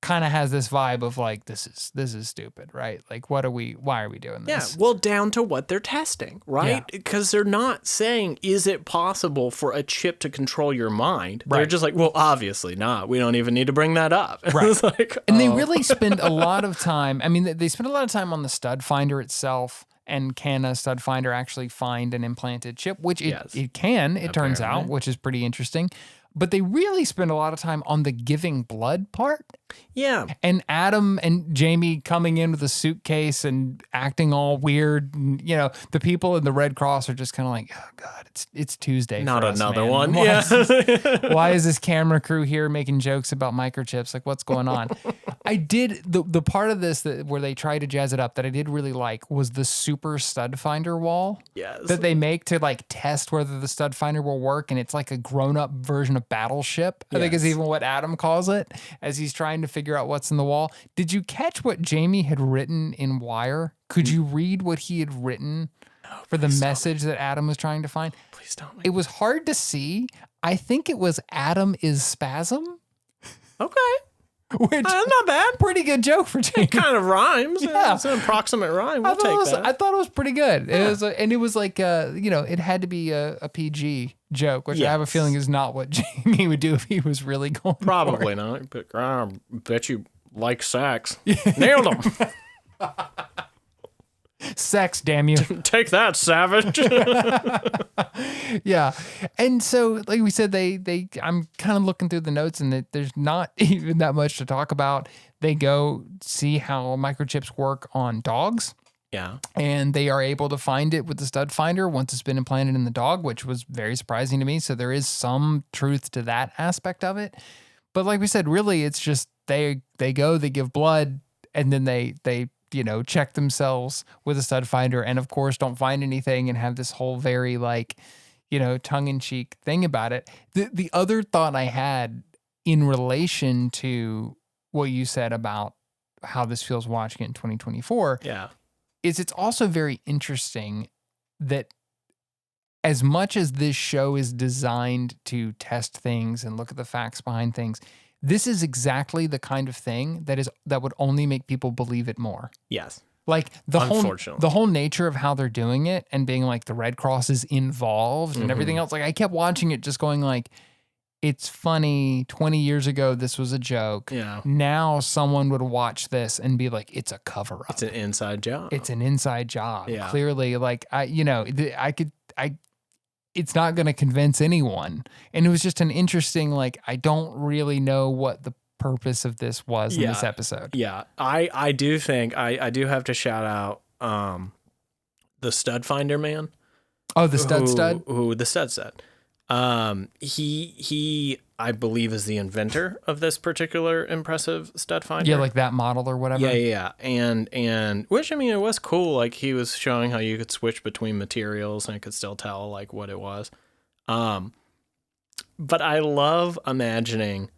kind of has this vibe of like, this is stupid, right? Like, why are we doing this? Yeah, well, down to what they're testing, right? Because they're not saying, is it possible for a chip to control your mind? Right. They're just like, well, obviously not. We don't even need to bring that up. Right. It's like, and they really spend a lot of time. I mean, they spend a lot of time on the stud finder itself. And can a stud finder actually find an implanted chip? Which it can, it turns out, which is pretty interesting. but they really spend a lot of time on the giving blood part. Yeah. And Adam and Jamie coming in with a suitcase and acting all weird. And, you know, the people in the Red Cross are just kind of like, oh God, it's Tuesday. Not for us, another man. one. Why is this camera crew here making jokes about microchips? Like, what's going on? I did the part of this where they try to jazz it up that I did really like was the super stud finder wall. Yes. That they make to like test whether the stud finder will work. And it's like a grown up version of Battleship. I think is even what Adam calls it as he's trying to figure out what's in the wall. Did you catch what Jamie had written in Wire? Could you read what he had written for the message that Adam was trying to find? Please don't. It was hard to see. I think it was Adam is spasm. Okay. Which not bad. Pretty good joke for Jamie. It kind of rhymes. Yeah. It's an approximate rhyme. We'll take that. I thought it was pretty good. It was, and it was like, you know, it had to be a PG joke, which I have a feeling is not what Jamie would do if he was really going. Probably not. But I bet you like sex. Nailed him. Sex, damn you. Take that, savage. Yeah. And so, like we said, I'm kind of looking through the notes and there's not even that much to talk about. They go see how microchips work on dogs. Yeah. And they are able to find it with the stud finder once it's been implanted in the dog, which was very surprising to me. So there is some truth to that aspect of it. But like we said, really, it's just they go, they give blood, and then they you know, check themselves with a stud finder, and of course don't find anything and have this whole very like, you know, tongue-in-cheek thing about it. The other thought I had in relation to what you said about how this feels watching it in 2024 is it's also very interesting that as much as this show is designed to test things and look at the facts behind things, this is exactly the kind of thing that would only make people believe it more. Yes. Like the whole nature of how they're doing it and being like the Red Cross is involved and everything else. Like I kept watching it just going like, it's funny. 20 years ago, this was a joke. Yeah. Now someone would watch this and be like, it's a cover up. It's an inside job. It's an inside job. Yeah. Clearly, like it's not going to convince anyone. And it was just an interesting, like, I don't really know what the purpose of this was in this episode. Yeah. I do think I do have to shout out the stud finder man. Oh, the stud? Who the stud. He I believe is the inventor of this particular impressive stud finder. Yeah, like that model or whatever. Yeah. And which, I mean, it was cool. Like he was showing how you could switch between materials and I could still tell like what it was. But I love imagining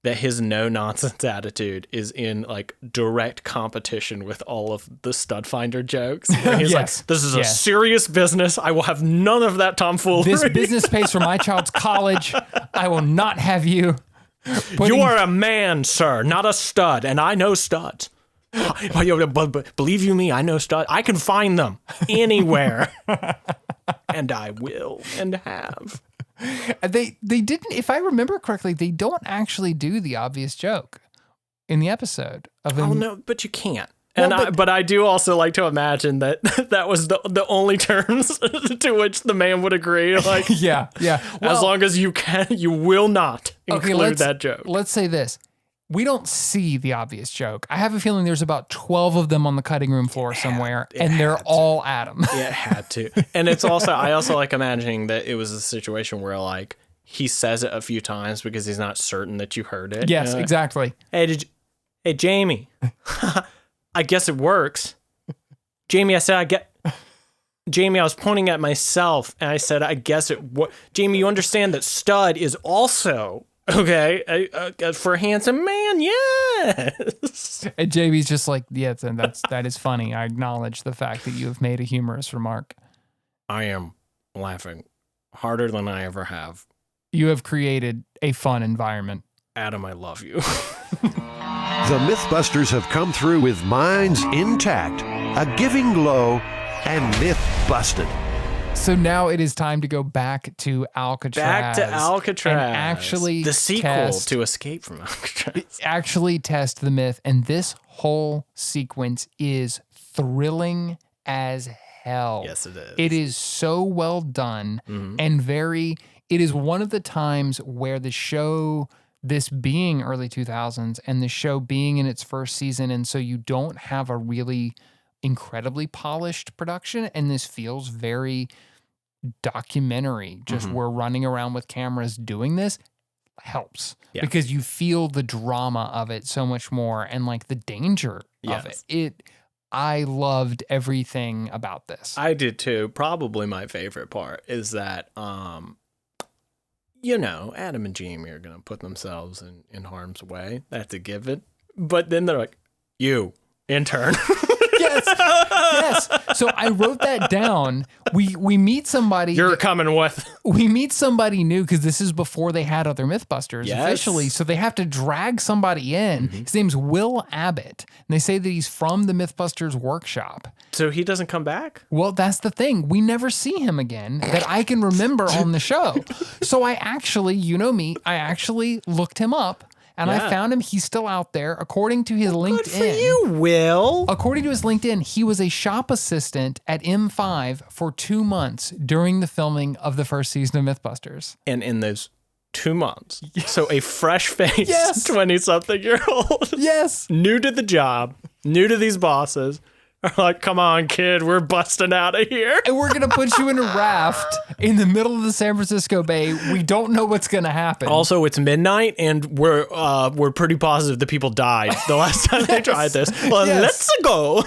that his no-nonsense attitude is in like direct competition with all of the stud finder jokes. Where he's like, this is a serious business. I will have none of that tomfoolery. This business pays for my child's college. I will not have you. You are a man, sir, not a stud, and I know studs. But believe you me, I know studs. I can find them anywhere. And I will and have. They didn't, if I remember correctly, they don't actually do the obvious joke in the episode of him. Oh no, but you can't. And but I do also like to imagine that that was the only terms to which the man would agree. Like, yeah. Well, as long as you will not include that joke. Let's say this. We don't see the obvious joke. I have a feeling there's about 12 of them on the cutting room floor somewhere, and they're all Adam. Yeah, it had to. And it's also, I also like imagining that it was a situation where like he says it a few times because he's not certain that you heard it. Yes, exactly. Hey, Jamie, I guess it works. Jamie, Jamie, I was pointing at myself and I said, I guess it Jamie, you understand that stud is also okay, for a handsome man, yes. And JB's just like, yes, and that is funny. I acknowledge the fact that you have made a humorous remark. I am laughing harder than I ever have. You have created a fun environment. Adam, I love you. The Mythbusters have come through with minds intact, a giving glow, and myth busted. So now it is time to go back to Alcatraz. And actually the sequel to Escape from Alcatraz. Actually test the myth. And this whole sequence is thrilling as hell. Yes, it is. It is so well done and very it is one of the times where the show, this being early 2000s and the show being in its first season, and so you don't have a really incredibly polished production, and this feels very documentary. Just we're running around with cameras doing this helps because you feel the drama of it so much more and like the danger of it. I loved everything about this. I did too. Probably my favorite part is that, you know, Adam and Jamie are going to put themselves in harm's way. That's a given. But then they're like, you, intern. Yes. So I wrote that down. We meet somebody. You're coming with. We meet somebody new because this is before they had other Mythbusters officially. So they have to drag somebody in. His name's Will Abbott. And they say that he's from the Mythbusters workshop. So he doesn't come back? Well, that's the thing. We never see him again that I can remember on the show. So I actually, you know me, I actually looked him up. And I found him. He's still out there. According to his LinkedIn. Good for you, Will. According to his LinkedIn, he was a shop assistant at M5 for 2 months during the filming of the first season of Mythbusters. And in those 2 months, so a fresh-faced Yes. 20-something-year-old, new to the job, new to these bosses, are like, come on, kid, we're busting out of here. And we're going to put you in a raft in the middle of the San Francisco Bay. We don't know what's going to happen. Also, it's midnight, and we're pretty positive the people died the last time they tried this. Well, let's go.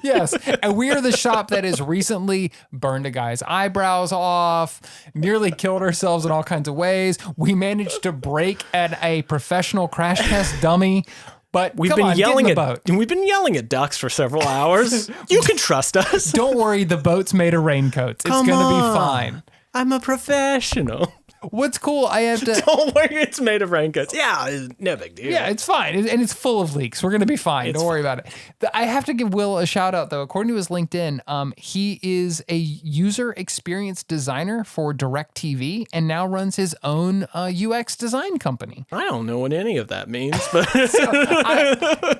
Yes. And we are the shop that has recently burned a guy's eyebrows off, nearly killed ourselves in all kinds of ways. We managed to break at a professional crash test dummy. But we've been yelling at ducks for several hours. You can trust us. Don't worry, the boat's made of raincoats. It's going to be fine. I'm a professional. What's cool, I have to... Don't worry, it's made of raincoats. Yeah, no big deal. Yeah, it's fine. And it's full of leaks. We're going to be fine. Don't worry about it. I have to give Will a shout out, though. According to his LinkedIn, he is a user experience designer for DirecTV and now runs his own UX design company. I don't know what any of that means, but...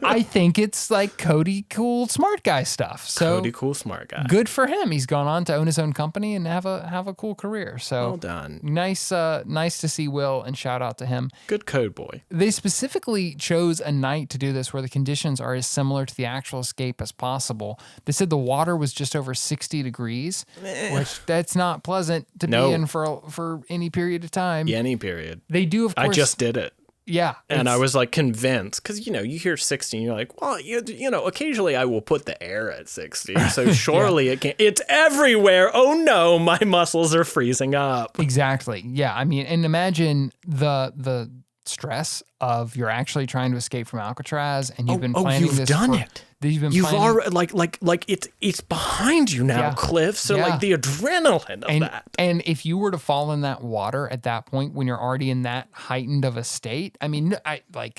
I think it's like Cody Cool Smart Guy stuff. So Cody Cool Smart Guy. Good for him. He's gone on to own his own company and have a cool career. So well done. Nice to see Will and shout out to him. Good code boy. They specifically chose a night to do this where the conditions are as similar to the actual escape as possible. They said the water was just over 60 degrees, which that's not pleasant to be in for any period of time. Yeah, any period. They do, of course. I just did it. Yeah. And I was like convinced because, you know, you hear 60 and you're like, well, you know, occasionally I will put the air at 60. So surely it can't. It's everywhere. Oh, no, my muscles are freezing up. Exactly. Yeah. I mean, and imagine the stress of you're actually trying to escape from Alcatraz and you've been planning this. You've done it. You've already like it's behind you now, Cliff. So like the adrenaline of that. And if you were to fall in that water at that point when you're already in that heightened of a state, I mean,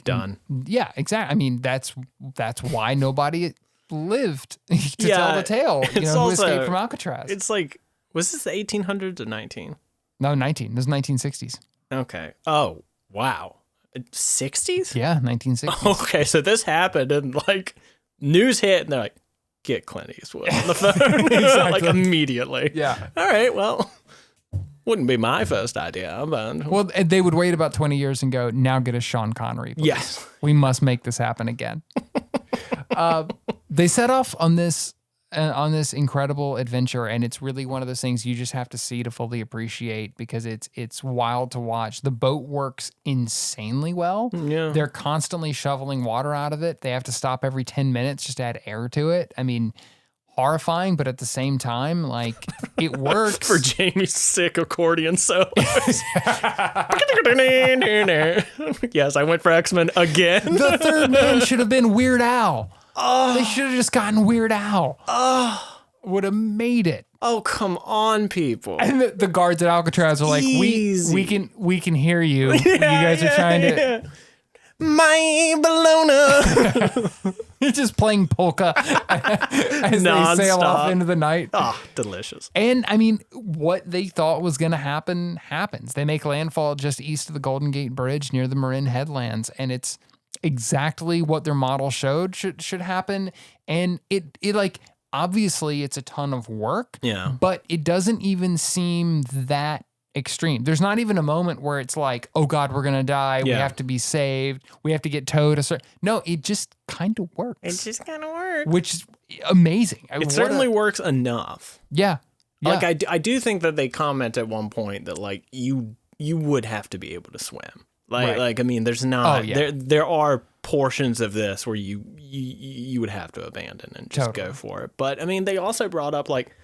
done. Yeah, exactly. I mean, that's why nobody lived to tell the tale. You know, who escaped from Alcatraz. It's like, was this the 1800s or 19? No, 19. This is 1960s. Okay. Oh, wow. 60s? Yeah, 1960s. Okay, so this happened and like news hit and they're like, get Clint Eastwood on the phone. Like immediately. Yeah. All right, well, wouldn't be my first idea, but... Well, they would wait about 20 years and go, now get us Sean Connery, please. Yes. We must make this happen again. They set off on this incredible adventure, and it's really one of those things you just have to see to fully appreciate because it's wild to watch. The boat works insanely well. Yeah. They're constantly shoveling water out of it. They have to stop every 10 minutes just to add air to it. I mean, horrifying, but at the same time, like, it works. For Jamie's sick accordion solo. Yes, I went for X-Men again. The third man should have been Weird Al. They should have just gotten Weird Al. Would have made it. Oh, come on, people. And the guards at Alcatraz are like, we can hear you. You guys are trying to... My Bologna. He's just playing polka as they sail off into the night. Oh, delicious. And I mean, what they thought was going to happen happens. They make landfall just east of the Golden Gate Bridge near the Marin Headlands, and it's exactly what their model showed should happen. And it like, obviously it's a ton of work. Yeah. But it doesn't even seem that extreme. There's not even a moment where it's like, oh God, we're going to die. We have to be saved. We have to get towed. No, it just kind of works. It just kind of works. Which is amazing. It certainly works enough. Yeah. Like I do think that they comment at one point that like you would have to be able to swim. Like I mean, there's not there are portions of this where you would have to abandon and just go for it. But I mean, they also brought up like,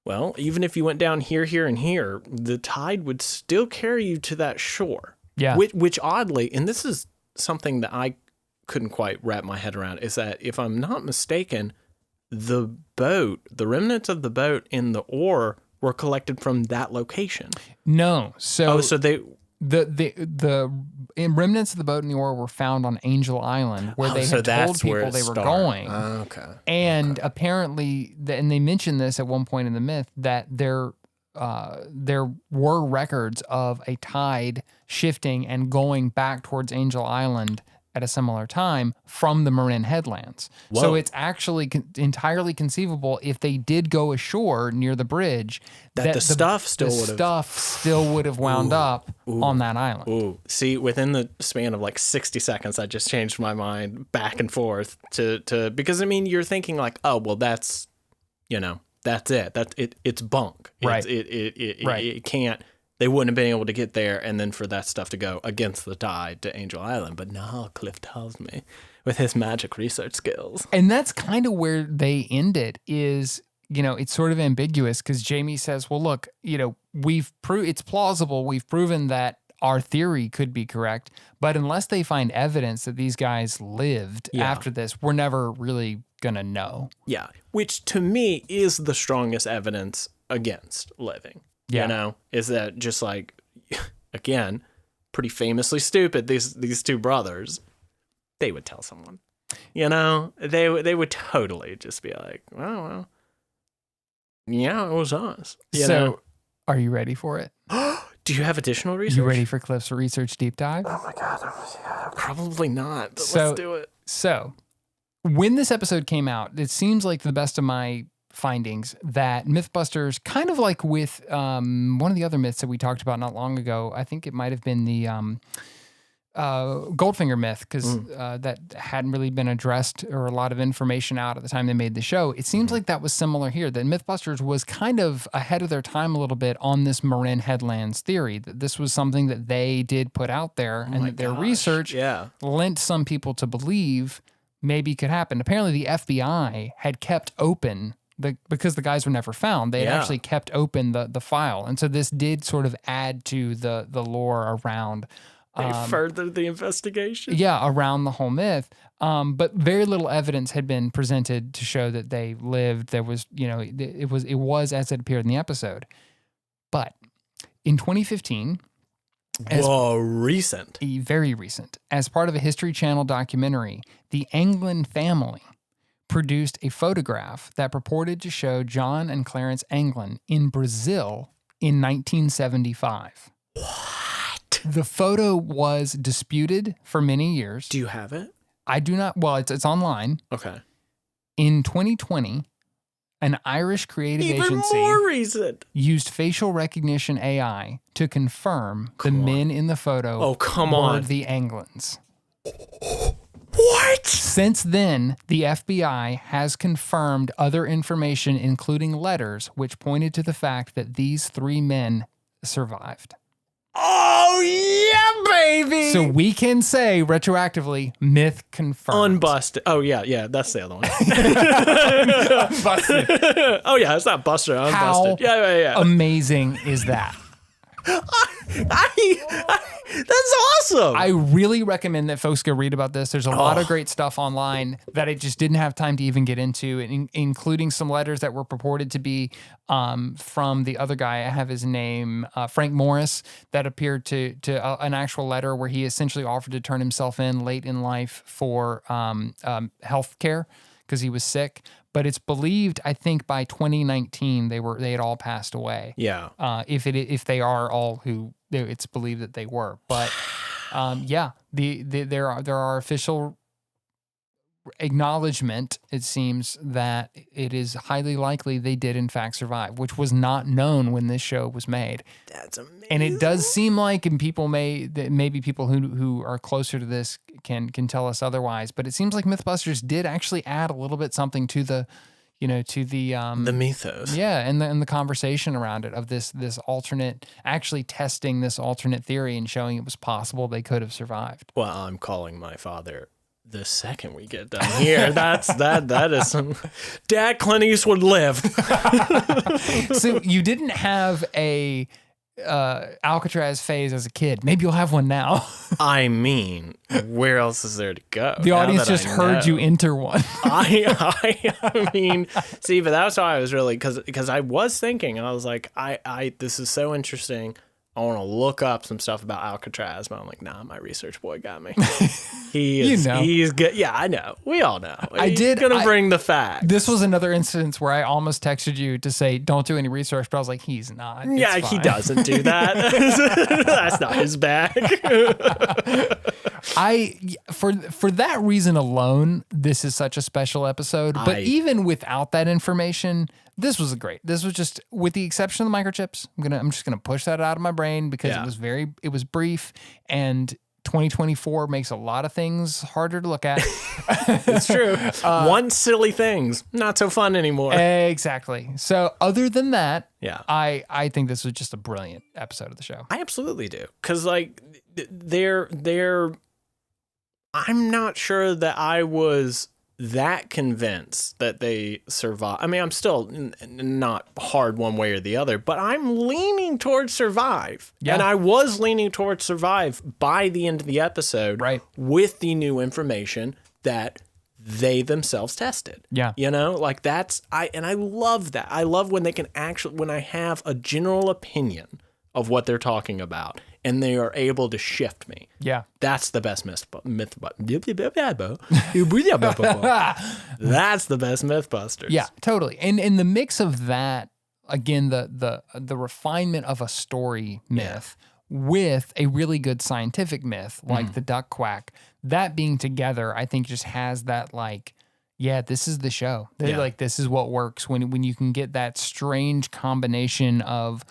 well, even if you went down here, and here, the tide would still carry you to that shore. Yeah. Which oddly, and this is something that I couldn't quite wrap my head around, is that if I'm not mistaken, the remnants of the boat and the oar were collected from that location. No. So they the remnants of the boat and the oar were found on Angel Island, where they had told people they were going. Okay. And apparently, and they mentioned this at one point in the myth, that there were records of a tide shifting and going back towards Angel Island at a similar time from the Marin headlands. Whoa. So it's actually entirely conceivable, if they did go ashore near the bridge, that the stuff still would have wound up on that island. Ooh. See, within the span of like 60 seconds, I just changed my mind back and forth to because I mean, you're thinking like, oh, well, that's it. It's bunk. Right. It can't. They wouldn't have been able to get there, and then for that stuff to go against the tide to Angel Island. But no, Cliff tells me with his magic research skills. And that's kind of where they end it, is, it's sort of ambiguous, because Jamie says, well, look, it's plausible. We've proven that our theory could be correct, but unless they find evidence that these guys lived after this, we're never really going to know. Yeah, which to me is the strongest evidence against living. Yeah. Is that just like, again, pretty famously stupid, these two brothers, they would tell someone. They would totally just be like, well, yeah, it was us. Are you ready for it? Do you have additional research? You ready for Cliff's research deep dive? Oh my God. Probably not, but let's do it. So, when this episode came out, it seems like, the best of my findings, that Mythbusters, kind of like with one of the other myths that we talked about not long ago, I think it might have been the Goldfinger myth, because that hadn't really been addressed, or a lot of information out at the time they made the show. It seems like that was similar here, that Mythbusters was kind of ahead of their time a little bit on this Marin Headlands theory, that this was something that they did put out there, and that their research lent some people to believe maybe could happen. Apparently the FBI had kept open, because the guys were never found, they had actually kept open the file. And so this did sort of add to the lore around. They furthered the investigation. Yeah, around the whole myth. But very little evidence had been presented to show that they lived. There was, it was as it appeared in the episode. But in 2015, very recent, as part of a History Channel documentary, the Anglin family produced a photograph that purported to show John and Clarence Anglin in Brazil in 1975. What? The photo was disputed for many years. Do you have it? I do not. Well, it's online. Okay. In 2020, an Irish creative agency used facial recognition AI to confirm the men in the photo were the Anglins. What? Since then, the FBI has confirmed other information, including letters, which pointed to the fact that these three men survived. Oh, yeah, baby! So we can say, retroactively, myth confirmed. Unbusted. Oh, yeah, that's the other one. Unbusted. Oh, yeah, it's not Buster, Unbusted. How yeah. amazing is that? That's awesome. I really recommend that folks go read about this. There's a lot of great stuff online that I just didn't have time to even get into, including some letters that were purported to be from the other guy. I have his name, Frank Morris, that appeared to an actual letter where he essentially offered to turn himself in late in life for health care because he was sick. But it's believed, I think, by 2019 they had all passed away. Yeah. If they are all who it's believed that they were, but there are official acknowledgement, it seems, that it is highly likely they did in fact survive, which was not known when this show was made. That's amazing. And it does seem like, and maybe people who are closer to this can tell us otherwise, but it seems like Mythbusters did actually add a little bit something to the mythos. Yeah, and the conversation around it, of this alternate, actually testing this alternate theory and showing it was possible they could have survived. Well, I'm calling my father the second we get done here. That is some Dad, Clint Eastwood lived. So you didn't have a Alcatraz phase as a kid. Maybe you'll have one now. I mean, where else is there to go? The audience just heard you enter one. I mean, see, but that's why I was really, because I was thinking, and I was like, this is so interesting. I want to look up some stuff about Alcatraz, but I'm like, nah, my research boy got me. He's good. Yeah, I know. We all know. He's gonna bring the facts. This was another instance where I almost texted you to say, don't do any research, but I was like, he's not. Yeah, he doesn't do that. That's not his bag. For that reason alone, this is such a special episode. But even without that information, this was just, with the exception of the microchips, I'm just gonna push that out of my brain because it was brief, and 2024 makes a lot of things harder to look at. It's true. One silly thing's not so fun anymore. Exactly. So other than that, yeah, I think this was just a brilliant episode of the show. I absolutely do. Cause like I'm not sure that I was that convinced that they survive. I mean, I'm still not hard one way or the other, but I'm leaning towards survive. Yeah. And I was leaning towards survive by the end of the episode, right, with the new information that they themselves tested. Yeah. You know, like I love that. I love when they can when I have a general opinion of what they're talking about, and they are able to shift me. Yeah. That's the best That's the best Mythbusters. Yeah, totally. And in the mix of that, again, the refinement of a story myth with a really good scientific myth, like the duck quack, that being together, I think just has that, like, yeah, this is the show. Like, this is what works when you can get that strange combination of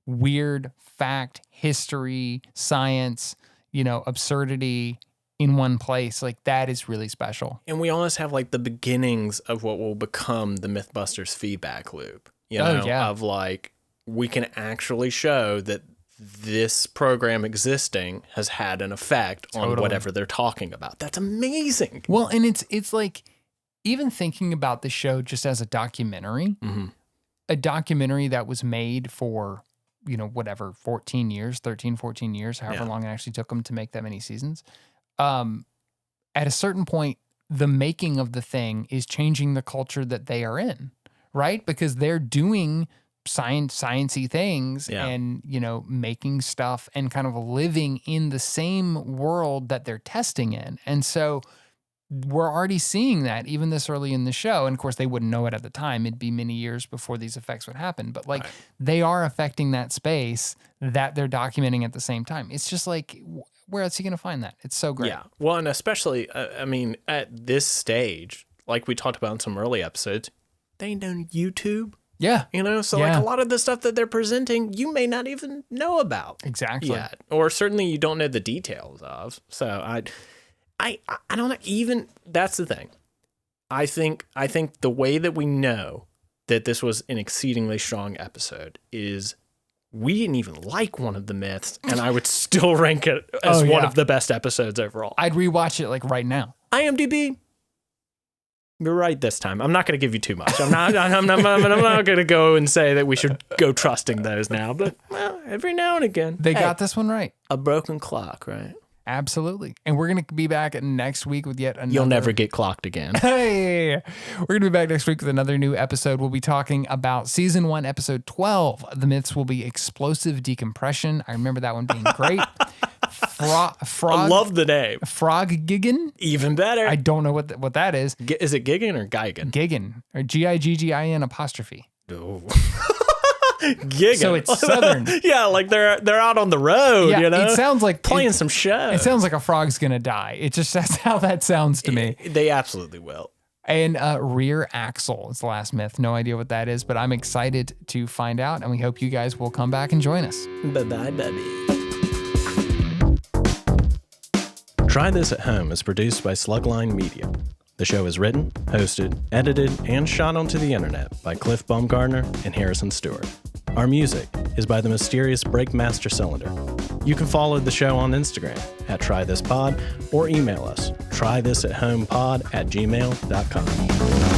weird fact, history, science, absurdity in one place. Like, that is really special. And we almost have like the beginnings of what will become the Mythbusters feedback loop, of like, we can actually show that this program existing has had an effect on whatever they're talking about. That's amazing. Well, and it's like, even thinking about the show just as a documentary, a documentary that was made for, 13, 14 years, however long it actually took them to make that many seasons. At a certain point, the making of the thing is changing the culture that they are in, right? Because they're doing sciencey things and, making stuff and kind of living in the same world that they're testing in. And so we're already seeing that even this early in the show. And of course, they wouldn't know it at the time. It'd be many years before these effects would happen. But like, they are affecting that space that they're documenting at the same time. It's just like, where else are you going to find that? It's so great. Yeah. Well, and especially, at this stage, like we talked about in some early episodes, they ain't on YouTube. Yeah. So like a lot of the stuff that they're presenting, you may not even know about. Exactly. Yet. Or certainly you don't know the details of. So I don't know. Even that's the thing. I think the way that we know that this was an exceedingly strong episode is we didn't even like one of the myths, and I would still rank it as one of the best episodes overall. I'd rewatch it like right now. IMDb. You're right this time. I'm not going to give you too much. I'm not going to go and say that we should go trusting those now, but every now and again. They got this one right. A broken clock, right? Absolutely. And we're going to be back next week with yet another. You'll never get clocked again. Hey, we're going to be back next week with another new episode. We'll be talking about season 1, episode 12. The myths will be explosive decompression. I remember that one being great. Frog. I love the name. Frog Giggin. Even better. I don't know what that is. Is it Giggin or Gigan? Giggin, or Giggin apostrophe. Oh. Giga. So it's southern. Yeah, like they're out on the road, Yeah, you know? it sounds like playing some show. It sounds like a frog's gonna die. It just that's how that sounds to me. They absolutely will. And rear axle is the last myth. No idea what that is, but I'm excited to find out, and we hope you guys will come back and join us. Bye-bye, baby. Try This at Home is produced by Slugline Media. The show is written, hosted, edited, and shot onto the internet by Cliff Baumgartner and Harrison Stewart. Our music is by the mysterious Breakmaster Cylinder. You can follow the show on Instagram at TryThisPod or email us trythisathomepod@gmail.com.